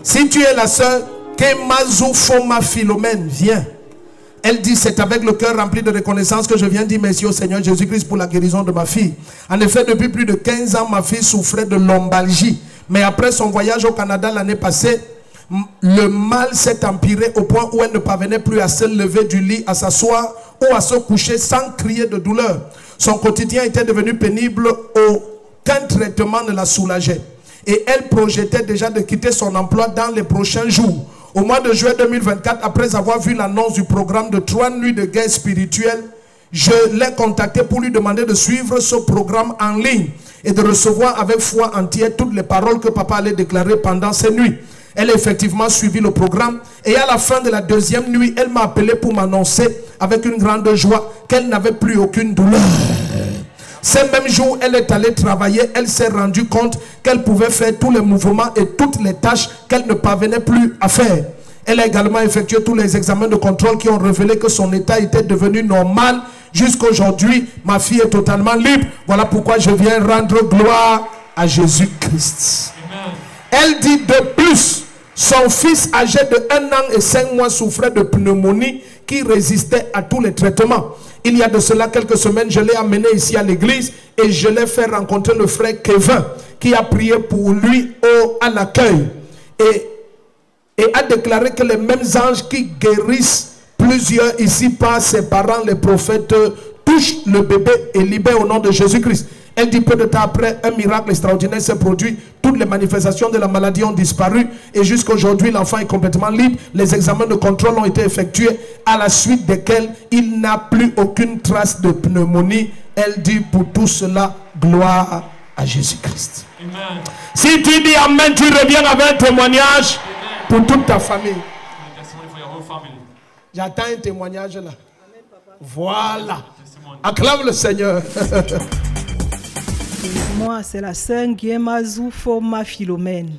Si tu es la sœur Kemazu Foma Philomène, viens. Elle dit, c'est avec le cœur rempli de reconnaissance que je viens dire merci au Seigneur Jésus-Christ pour la guérison de ma fille. En effet, depuis plus de 15 ans, ma fille souffrait de lombalgie. Mais après son voyage au Canada l'année passée, le mal s'est empiré au point où elle ne parvenait plus à se lever du lit, à s'asseoir ou à se coucher sans crier de douleur. Son quotidien était devenu pénible, aucun traitement ne la soulageait. Et elle projetait déjà de quitter son emploi dans les prochains jours. Au mois de juin 2024, après avoir vu l'annonce du programme de 3 nuits de guerre spirituelle, je l'ai contacté pour lui demander de suivre ce programme en ligne et de recevoir avec foi entière toutes les paroles que papa allait déclarer pendant ces nuits. Elle a effectivement suivi le programme et à la fin de la deuxième nuit, elle m'a appelé pour m'annoncer avec une grande joie qu'elle n'avait plus aucune douleur. Ces mêmes jours, elle est allée travailler, elle s'est rendue compte qu'elle pouvait faire tous les mouvements et toutes les tâches qu'elle ne parvenait plus à faire. Elle a également effectué tous les examens de contrôle qui ont révélé que son état était devenu normal. Jusqu'à aujourd'hui, ma fille est totalement libre. Voilà pourquoi je viens rendre gloire à Jésus-Christ. Elle dit de plus, son fils âgé de 1 an et 5 mois souffrait de pneumonie qui résistait à tous les traitements. Il y a de cela quelques semaines, je l'ai amené ici à l'église et je l'ai fait rencontrer le frère Kevin qui a prié pour lui à l'accueil et a déclaré que les mêmes anges qui guérissent plusieurs ici par ses parents, les prophètes, touchent le bébé et libèrent au nom de Jésus-Christ. Elle dit peu de temps après, un miracle extraordinaire s'est produit. Toutes les manifestations de la maladie ont disparu. Et jusqu'à aujourd'hui, l'enfant est complètement libre. Les examens de contrôle ont été effectués, à la suite desquels il n'a plus aucune trace de pneumonie. Elle dit pour tout cela, gloire à Jésus-Christ. Si tu dis Amen, tu reviens avec un témoignage pour toute ta famille. J'attends un témoignage là. Voilà. Acclame le Seigneur. Moi, c'est la sœur Kemazu Foma Philomène.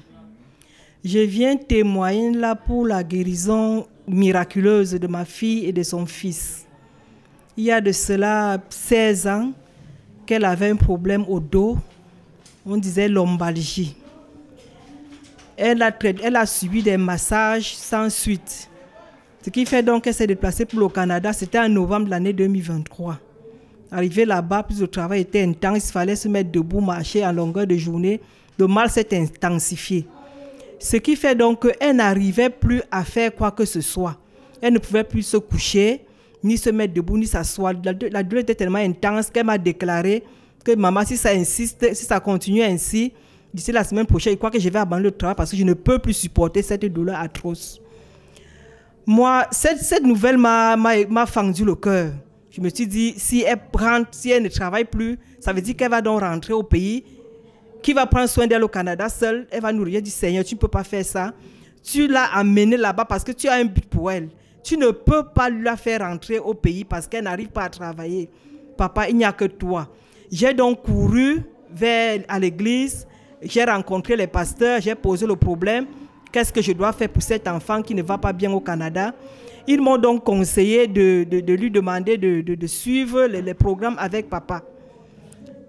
Je viens témoigner là pour la guérison miraculeuse de ma fille et de son fils. Il y a de cela 16 ans qu'elle avait un problème au dos. On disait lombalgie. Elle a subi des massages sans suite. Ce qui fait donc qu'elle s'est déplacée pour le Canada. C'était en novembre de l'année 2023. Arrivé là-bas, plus le travail était intense, il fallait se mettre debout, marcher en longueur de journée. Le mal s'est intensifié. Ce qui fait donc qu'elle n'arrivait plus à faire quoi que ce soit. Elle ne pouvait plus se coucher, ni se mettre debout, ni s'asseoir. La douleur était tellement intense qu'elle m'a déclaré que maman, si ça insiste, si ça continue ainsi, d'ici la semaine prochaine, je crois que je vais abandonner le travail parce que je ne peux plus supporter cette douleur atroce. Moi, cette nouvelle m'a fendu le cœur. Je me suis dit, si elle ne travaille plus, ça veut dire qu'elle va donc rentrer au pays. Qui va prendre soin d'elle au Canada seule? Elle va nous dire, Seigneur, tu ne peux pas faire ça. Tu l'as amenée là-bas parce que tu as un but pour elle. Tu ne peux pas la faire rentrer au pays parce qu'elle n'arrive pas à travailler. Papa, il n'y a que toi. J'ai donc couru à l'église. J'ai rencontré les pasteurs. J'ai posé le problème. Qu'est-ce que je dois faire pour cet enfant qui ne va pas bien au Canada? Ils m'ont donc conseillé de lui demander de suivre les programmes avec papa.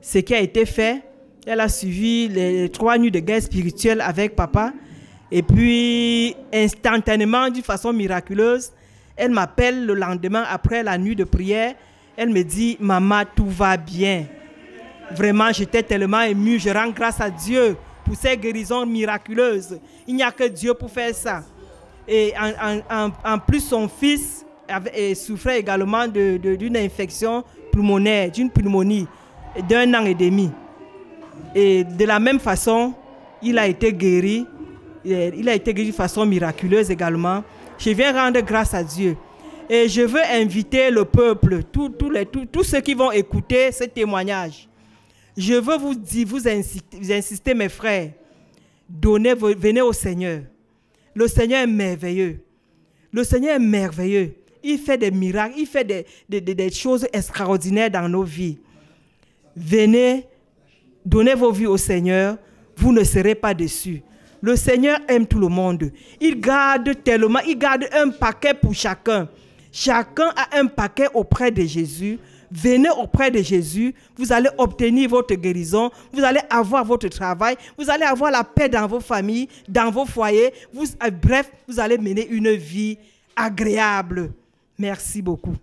Ce qui a été fait, elle a suivi les 3 nuits de guerre spirituelle avec papa. Et puis, instantanément, d'une façon miraculeuse, elle m'appelle le lendemain après la nuit de prière. Elle me dit, maman, tout va bien. Vraiment, j'étais tellement émue. Je rends grâce à Dieu pour ces guérisons miraculeuses. Il n'y a que Dieu pour faire ça. Et en plus, son fils souffrait également d'une infection pulmonaire, d'une pneumonie d'1 an et demi. Et de la même façon, il a été guéri. Il a été guéri de façon miraculeuse également. Je viens rendre grâce à Dieu. Et je veux inviter le peuple, tous ceux qui vont écouter ce témoignage. Je veux vous insister, mes frères, venez au Seigneur. Le Seigneur est merveilleux. Le Seigneur est merveilleux. Il fait des miracles, il fait des choses extraordinaires dans nos vies. Venez, donnez vos vies au Seigneur, vous ne serez pas déçus. Le Seigneur aime tout le monde. Il garde tellement, il garde un paquet pour chacun. Chacun a un paquet auprès de Jésus venez auprès de Jésus, vous allez obtenir votre guérison, vous allez avoir votre travail, vous allez avoir la paix dans vos familles, dans vos foyers. Bref, vous allez mener une vie agréable. Merci beaucoup.